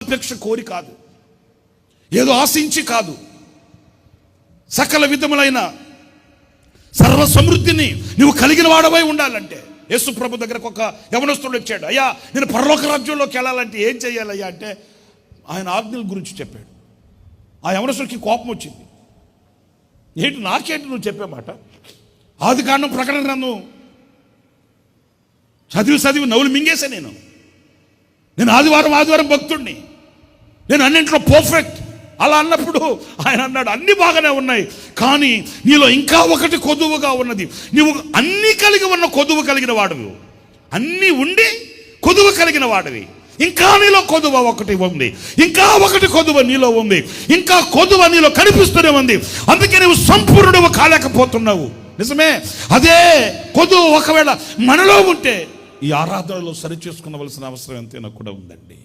ధనాపేక్ష కోరి కాదు, ఏదో ఆశించి కాదు, సకల విధములైన సర్వ సమృద్ధిని నువ్వు కలిగిన వాడవై ఉండాలంటే యేసు ప్రభు దగ్గరకు ఒక యవనస్తుడు వచ్చాడు. అయ్యా, నేను పరలోక రాజ్యంలోకి వెళ్ళాలంటే ఏం చేయాలయ్యా అంటే ఆయన ఆజ్ఞల గురించి చెప్పాడు. ఆ యవనస్తుడికి కోపం వచ్చింది. ఏంటి నాకేంటి నువ్వు చెప్పే మాట? ఆదికాండం ప్రకటన గ్రంథం చదివి నవ్వులు మింగేసా. నేను ఆదివారం భక్తుడిని, నేను అన్నింట్లో పర్ఫెక్ట్. అలా అన్నప్పుడు ఆయన అన్నాడు, అన్ని బాగానే ఉన్నాయి, కానీ నీలో ఇంకా ఒకటి కొదువుగా ఉన్నది. నీవు అన్నీ కలిగి ఉన్న కొదువు కలిగిన వాడివి, అన్నీ ఉండి కొదువు కలిగిన వాడివి. ఇంకా నీలో కొదువ ఒకటి ఉంది, ఇంకా ఒకటి కొదువ నీలో ఉంది, ఇంకా కొదువ నీలో కనిపిస్తూనే ఉంది. అందుకే నువ్వు సంపూర్ణుడు కాలేకపోతున్నావు. నిజమే, అదే కొదువు ఒకవేళ మనలో ఉంటే ఈ ఆరాధనలో సరి చేసుకునవలసిన అవసరం ఎంతైనా కూడా ఉందండి.